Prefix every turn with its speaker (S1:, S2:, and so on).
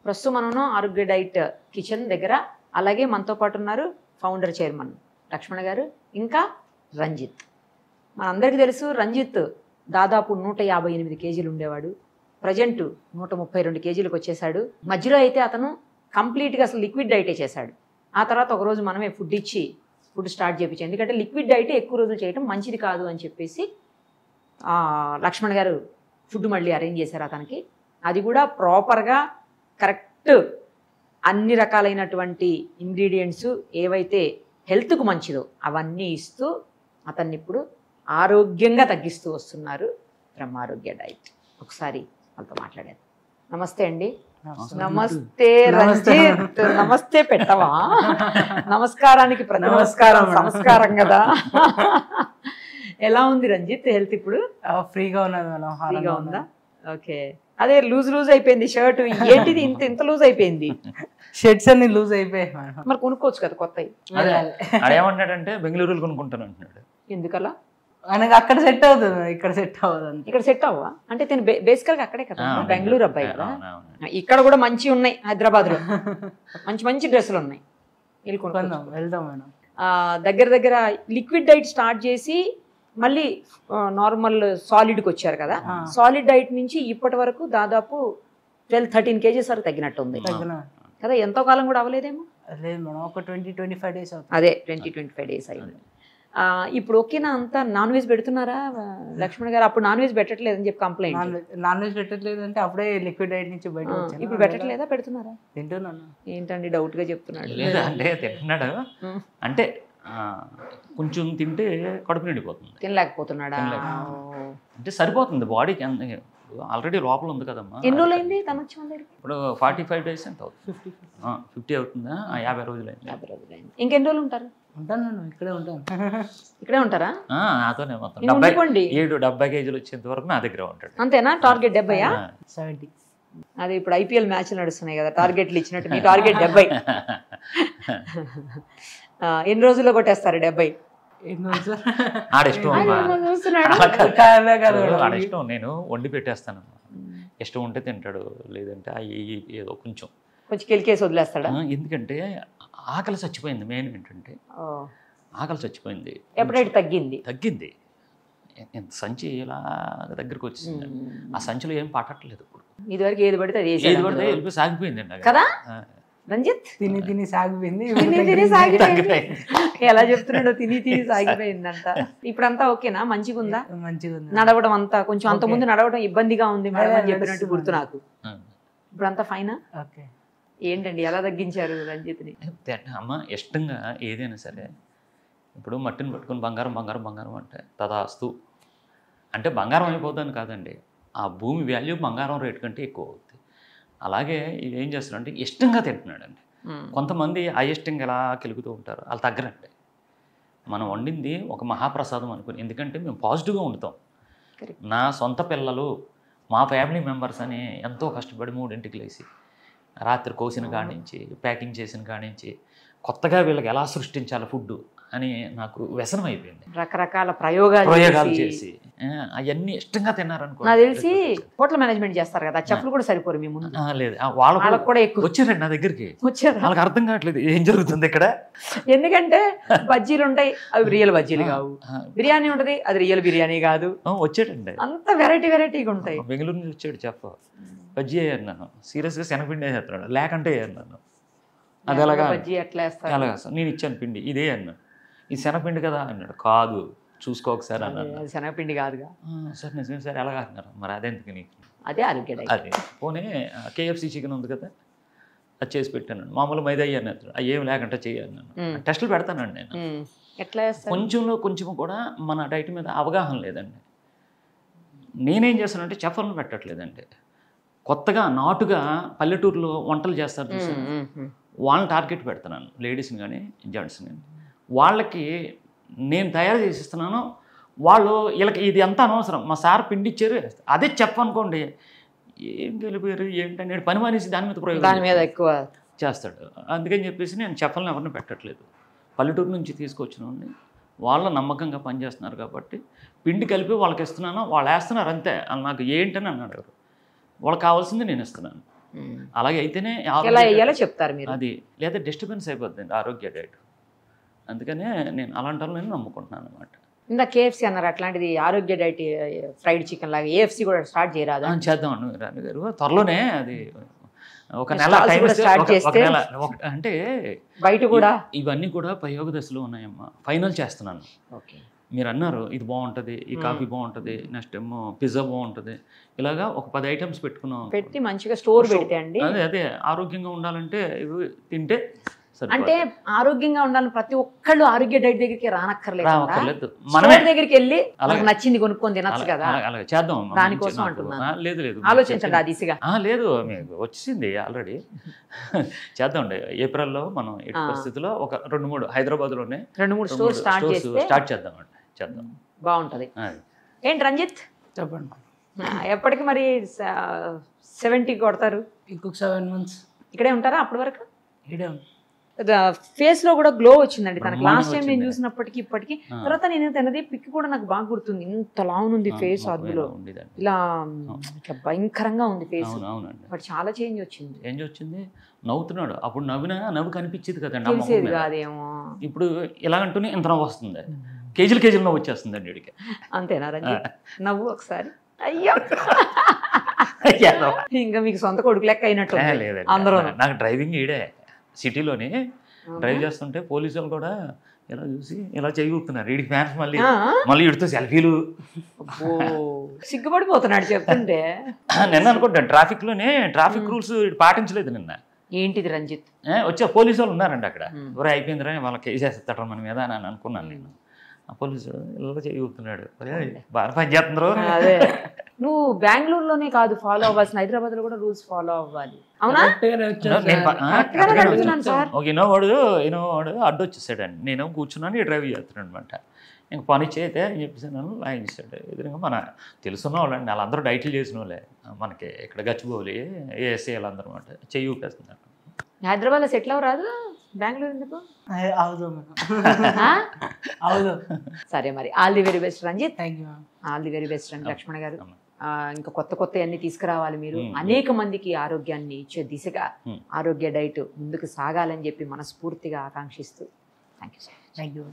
S1: ప్రస్తుతం మనం ఆరోగ్య డైట్ కిచెన్ దగ్గర. అలాగే మనతో పాటు ఉన్నారు ఫౌండర్ చైర్మన్ లక్ష్మణ గారు, ఇంకా రంజిత్. మనందరికీ తెలుసు రంజిత్ దాదాపు 158 కేజీలు ఉండేవాడు. ప్రజెంట్ 132 కేజీలకు వచ్చేసాడు. మధ్యలో అయితే అతను కంప్లీట్గా అసలు లిక్విడ్ డైటే చేశాడు. ఆ తర్వాత ఒకరోజు మనమే ఫుడ్ స్టార్ట్ చేయించాం. ఎందుకంటే లిక్విడ్ డైటే ఎక్కువ రోజులు చేయడం మంచిది కాదు అని చెప్పేసి లక్ష్మణ్ గారు ఫుడ్ మళ్ళీ అరేంజ్ చేశారు అతనికి. అది కూడా ప్రాపర్గా కరెక్ట్ అన్ని రకాలైనటువంటి ఇంగ్రీడియంట్స్ ఏవైతే హెల్త్కు మంచిదో అవన్నీ ఇస్తూ అతన్ని ఇప్పుడు ఆరోగ్యంగా తగ్గిస్తూ వస్తున్నారు బ్రహ్మారోగ్య డైట్. ఒకసారి వాళ్ళతో మాట్లాడారు. నమస్తే అండి. నమస్తే రంజిత్. నమస్తే పెట్టవా? నమస్కారానికి ప్రతి నమస్కారం కదా. ఎలా ఉంది రంజిత్ హెల్త్ ఇప్పుడు?
S2: ఫ్రీగా ఉన్నది మేడం.
S1: ఫ్రీగా ఉందా? ఓకే. అదే లూజ్ అయిపోయింది షర్ట్. ఏంటిది ఇంత లూజ్ అయిపోయింది?
S2: షర్ట్స్ అన్ని లూజ్ అయిపోయాయి మేడం.
S1: మరి కొనుక్కోవచ్చు కదా కొత్తవి.
S3: ఏమంటాడంటే బెంగళూరులో కొనుక్కుంటాను అంటున్నాడు.
S1: ఎందుకలా?
S2: ఆయనకు అక్కడ సెట్ అవుతుంది, ఇక్కడ సెట్ అవ్వదు.
S1: ఇక్కడ సెట్ అవ్వవా? అంటే తిని బేసికల్గా అక్కడే కదా, బెంగళూరు అబ్బాయి కదా. ఇక్కడ కూడా మంచి ఉన్నాయి హైదరాబాద్ లో, మంచి డ్రెస్సులు ఉన్నాయి.
S2: వెళ్దాం మేడం.
S1: దగ్గర లిక్విడ్ డైట్ స్టార్ట్ చేసి మళ్ళీ నార్మల్ సాలిడ్కి వచ్చారు కదా. సాలిడ్ డైట్ నుంచి ఇప్పటి వరకు దాదాపు 12-13 కేజీస్ వరకు తగ్గినట్టు ఉంది కదా. ఎంతో కాలం కూడా అవ్వలేదేమో.
S2: లేదు మేడం, ఒక 20-25 డేస్ అవుతుంది.
S1: అదే 20-25 డేస్ అయింది. ఇప్పుడు ఓకేనా? అంతా నాన్ వెజ్ పెడుతున్నారా లక్ష్మణ్ గారు? అప్పుడు నాన్ వెజ్ పెట్టట్లేదని చెప్పి కంప్లైంట్.
S2: నాన్ వెజ్ పెట్టట్లేదు అంటే అప్పుడే లిక్విడ్ డైట్ నుంచి బయట వచ్చాను.
S1: ఇప్పుడు పెట్టట్లేదా? పెడుతున్నారా?
S2: తింటున్నాను.
S1: ఏంటండి డౌట్ గా చెప్తున్నాడు?
S3: అంటే తింటున్నాడు, అంటే కొంచెం తింటే కడుపు నిండిపోతుంది.
S1: తినలేకపోతున్నాడా?
S3: అంటే సరిపోతుంది బాడీకి. ఆల్రెడీ లోపల ఉంది కదమ్మా.
S1: ఎన్ని రోజులు అయింది తను వచ్చి?
S3: ఇప్పుడు 45 డేస్ ఎంత అవుతుంది? 50 అవుతుందా? 50 రోజులు అయింది.
S1: 50 రోజులు అయింది. ఇంకెన్ని రోజులు ఉంటారు?
S2: ఉంటాను నేను, ఇక్కడే ఉంటాను.
S1: ఇక్కడే ఉంటారా?
S3: నాతోనే మొత్తం 70 కేజీలు వచ్చేంత వరకు నా దగ్గర ఉంటాడు.
S1: అంతేనా? టార్గెట్ 70?
S2: 70.
S1: అదే ఇప్పుడు IPL మ్యాచ్లు నడుస్తున్నాయి కదా, టార్గెట్లు ఇచ్చినట్టు మీ టార్గెట్ 70. ఎన్ని రోజుల్లో కొట్టేస్తారు 70?
S3: ఆడిష్టం, నేను వండి పెట్టేస్తాను. ఇష్టం ఉంటే తింటాడు, లేదంటే ఏదో కొంచెం
S1: కెలికేసి వదిలేస్తాడా?
S3: ఎందుకంటే ఆకలి చచ్చిపోయింది. మెయిన్ ఏంటంటే ఆకలి చచ్చిపోయింది.
S1: ఎప్పుడైతే తగ్గింది
S3: ఎంత సంచి ఇలా దగ్గరికి వచ్చింది. ఆ సంచిలో ఏం పట్టట్లేదు. ఇప్పుడు
S1: ఇదివరకు ఏది పడితే
S3: వెళ్ళిపోయి సాగిపోయింది
S1: కదా రంజిత్.
S2: తిని సాగిపోయింది.
S1: ఎలా చెప్తున్నాడో, తిని సాగిపోయిందంట. ఇప్పుడంతా ఓకేనా? మంచిగా ఉందా?
S2: మంచిగా ఉంది.
S1: నడవడం అంతా కొంచెం, అంత ముందు నడవడం ఇబ్బందిగా ఉంది మేడం అని చెప్పినట్టు గుర్తు నాకు. ఇప్పుడంతా ఫైనా?
S2: ఓకే.
S1: ఏంటండి ఎలా తగ్గించారు రంజిత్ని?
S3: అమ్మ ఇష్టంగా ఏదైనా సరే, ఇప్పుడు మట్టిని పట్టుకుని బంగారం అంటే తదాస్తు అంటే బంగారం అయిపోతాను కాదండి, ఆ భూమి వాల్యూ బంగారం రేటు కంటే ఎక్కువ అవుతుంది. అలాగే ఇది ఏం చేస్తున్నాడంటే ఇష్టంగా తింటున్నాడండి. కొంతమంది అయిష్టంగా ఎలా కెలుగుతూ ఉంటారు, వాళ్ళు తగ్గరండి. మనం వండింది ఒక మహాప్రసాదం అనుకుని, ఎందుకంటే మేము పాజిటివ్గా వండుతాం. నా సొంత పిల్లలు, మా ఫ్యామిలీ మెంబర్స్ అని ఎంతో కష్టపడి 3ంటికి లేచి రాత్రి కోసిన కానించి, ప్యాకింగ్ చేసిన కానించి, కొత్తగా వీళ్ళకి ఎలా సృష్టించాలి ఫుడ్ అని నాకు వ్యసనం అయిపోయింది.
S1: రకరకాల ప్రయోగాలు
S3: చేసి అవన్నీ ఇష్టంగా తిన్నారనుకో.
S1: నాకు తెలిసి హోటల్ మేనేజ్మెంట్ చేస్తారు కదా, చెప్పులు కూడా సరిపోరు మీ ముందు.
S3: లేదు, వాళ్ళకు కూడా ఎక్కువ వచ్చారండి నా దగ్గరికి. వాళ్ళకి అర్థం కావట్లేదు ఏం జరుగుతుంది ఇక్కడ.
S1: ఎందుకంటే బజ్జీలు ఉంటాయి, అవి రియల్ బజ్జీలు కావు. బిర్యానీ ఉంటుంది, అది రియల్ బిర్యానీ కాదు.
S3: వచ్చాడండి,
S1: అంత వెరైటీగా ఉంటాయి.
S3: బెంగళూరు నుంచి వచ్చాడు. బజ్జీ అయ్యాను నన్ను, సీరియస్గా శనగపిండి వేసేస్తున్నాడు, లేకంటే అయ్యాను నన్ను. అది ఎలాగా
S1: బజ్జీ ఎట్లా వేస్తారు?
S3: అలాగా సార్, నేను ఇచ్చాను పిండి, ఇదే అన్నాను. ఈ శనగపిండి కదా అన్నాడు. కాదు, చూసుకో ఒకసారి అన్నాను.
S1: శనగపిండి కాదుగా
S3: సార్. నిజమే సార్. ఎలాగా అన్నారు. మరి అదెందుకు నీకు?
S1: అదే ఆరోగ్య డైట్.
S3: అదే పోనీ KFC చికెన్ ఉంది కదా, అది చేసి పెట్టాను. మామూలు మైదా అయ్యాను, అది ఏం లేకుండా చేయన్నాను. టెస్టులు పెడతానండి నేను.
S1: ఎట్లా
S3: కొంచెం కూడా మన డైట్ మీద అవగాహన లేదండి. నేనేం చేస్తానంటే చెఫర్లు పెట్టట్లేదండి. కొత్తగా నాటుగా పల్లెటూరులో వంటలు చేస్తారు చూసాను, వాళ్ళని టార్గెట్ పెడుతున్నాను. లేడీస్ని కానీ జెంట్స్ని కానీ వాళ్ళకి నేను తయారు చేసిస్తున్నాను. వాళ్ళు వీళ్ళకి ఇది ఎంత అనవసరం, మా సార్ పిండి ఇచ్చారు అదే చెప్పనుకోండి, ఏం గెలిపారు ఏంటంటే పని మానేసి దాని మీద
S1: ఎక్కువ
S3: చేస్తాడు. అందుకని చెప్పేసి నేను చెప్పలను ఎవరిని పెట్టట్లేదు. పల్లెటూరు నుంచి తీసుకొచ్చిన వాడిని, వాళ్ళు నమ్మకంగా పనిచేస్తున్నారు కాబట్టి పిండి కలిపి వాళ్ళకి ఇస్తున్నాను. వాళ్ళు వేస్తున్నారు అంతే. నాకు ఏంటని అన్నాడు ఎవరు, వాళ్ళకి కావాల్సింది నేను ఇస్తున్నాను. అలాగే అయితేనే
S1: ఎలా వేయాలో చెప్తారు మీరు.
S3: అది లేదా డిస్టర్బెన్స్ అయిపోతుంది ఆరోగ్య డైట్. అందుకనే నేను అలాంటి వాళ్ళని నమ్ముకుంటున్నాను అనమాట.
S1: ఇంకా కేఎఫ్సీ అన్నారు, అట్లాంటిది ఆరోగ్య డైట్ ఫ్రైడ్ చికెన్ లాగా ఏఎఫ్సీ కూడా స్టార్ట్ చేయరాదా?
S3: చేద్దామండి రాణి గారు, త్వరలోనే అది ఒక నెల
S1: Stalls
S3: టైం
S1: కూడా స్టార్ట్ చేస్తే
S3: అంటే
S1: బయట కూడా
S3: ఇవన్నీ కూడా ప్రయోగ దశలో ఉన్నాయమ్మా. ఫైనల్ చేస్తున్నాను.
S1: ఓకే.
S3: మీరు అన్నారు ఇది బాగుంటుంది, ఈ కాఫీ బాగుంటుంది, నెక్స్ట్ ఏమో పిజ్జా బాగుంటుంది, ఇలాగా ఒక 10 ఐటమ్స్ పెట్టుకున్నాం
S1: పెట్టి మంచిగా స్టోర్ పెడితే అండి.
S3: అదే ఆరోగ్యంగా ఉండాలంటే ఇవి తింటే
S1: అంటే ఆరోగ్యంగా ఉండాలని ప్రతి ఒక్కళ్ళు ఆరోగ్య డైట్ దగ్గరికి రానక్కర్లేదు,
S3: రావక్కర్లేదు.
S1: మనమే దగ్గరికి వెళ్ళి మనకు నచ్చింది కొనుక్కొని తినచ్చు కదా.
S3: అలాగే చేద్దాం.
S1: దానికోసం అంటున్నాను.
S3: లేదు లేదు
S1: ఆలోచించండి ఆ దిశగా.
S3: లేదు మీకు వచ్చింది ఆల్రెడీ. చేద్దామండి. ఏప్రిల్లో మనం ఎట్టి పరిస్థితుల్లో ఒక 2-3 హైదరాబాద్లోనే
S1: 2-3 స్టోర్
S3: స్టార్ట్ చేద్దామండి. చేద్దాం,
S1: బాగుంటది. ఏంటి రంజిత్
S2: చెప్పండి.
S1: ఎప్పటికి మరి 70 కొడతారు?
S2: ఇంకొక 7 months
S1: ఇక్కడే ఉంటారా అప్పటి వరకు?
S2: ఇడే
S1: ఫేస్ లో కూడా గ్లో వచ్చిందండి తనకు. లాస్ట్ టైం నేను చూసినప్పటికీ ఇప్పటికి. తర్వాత నేను తినది పిక్ కూడా నాకు బాగా గుర్తుంది. ఇంత లావునుంది ఫేస్, అద్దులో ఇలా ఇట్లా భయంకరంగా ఉంది ఫేస్. బట్ చాలా చేంజ్ వచ్చింది.
S3: నవ్వుతున్నాడు. అప్పుడు నవ్వు కనిపించేది కదండి,
S1: తెలిసేది కాదేమో.
S3: ఇప్పుడు ఇలాగంటూనే ఇంత నవ్వు వస్తుంది, కేజీలు నవ్వు వచ్చేస్తుందండి వీడికి.
S1: అంతేనా రంజిత్? నవ్వు ఒకసారి. అయ్యో ఇంకా మీకు సొంత కొడుకు లెక్క అయినట్టు అందరూ.
S3: నాకు డ్రైవింగ్ ఈడే సిటీలోని డ్రైవ్ చేస్తుంటే పోలీసులు కూడా ఇలా చూసి ఇలా చేయగలుగుతున్నారు. వీడికి ఫ్యాన్స్ మళ్ళీ ఇడుతూ సెల్ఫీలు.
S1: సిగ్గుపడిపోతున్నాడు చెప్తుంటే.
S3: నిన్న అనుకుంటాను ట్రాఫిక్ రూల్స్ పాటించలేదు నిన్న.
S1: ఏంటిది రంజిత్?
S3: వచ్చే పోలీసు వాళ్ళు ఉన్నారండి అక్కడ. ఎవరు అయిపోయిందిరా వాళ్ళకి కేసు వేసేస్తాడు మన మీద అని అనుకున్నాను నేను. ఆ పోలీసు ఇలా చేయగలుగుతున్నాడు. బాగా పని చేస్తుండ్రు.
S1: అదే నువ్వు బెంగళూరులోనే కాదు ఫాలో అవ్వాల్సిన, హైదరాబాద్ లో కూడా రూల్స్ ఫాలో అవ్వాలి. అవునా?
S3: ఒక ఇన్నోవాడు అడ్డు వచ్చేసాడండి. నేను కూర్చున్నాను, డ్రైవ్ చేస్తున్నాను అనమాట. ఇంక పని చేస్తే అని చెప్పేసాను, లాగించాడు. ఎదురుగా మన తెలుసున్న వాళ్ళండి, వాళ్ళందరూ డైట్లు చేసిన వాళ్ళే. మనకి ఇక్కడ గచ్చిబౌలి ఏఎస్సీ వాళ్ళందరూ అనమాట. చెయ్యి ఊపేస్తున్నారు.
S1: హైదరాబాద్ లో సెటిల్ అవ్వరాదు, బెంగళూరు ఎందుకు? సరే మరి all the very best Ranjith. All the very best రండి లక్ష్మణ గారు. ఇంకా కొత్త అన్ని తీసుకురావాలి మీరు. అనేక మందికి ఆరోగ్యాన్ని ఇచ్చే దిశగా ఆరోగ్య డైట్ ముందుకు సాగాలని చెప్పి మనస్ఫూర్తిగా ఆకాంక్షిస్తూ థ్యాంక్ యూ.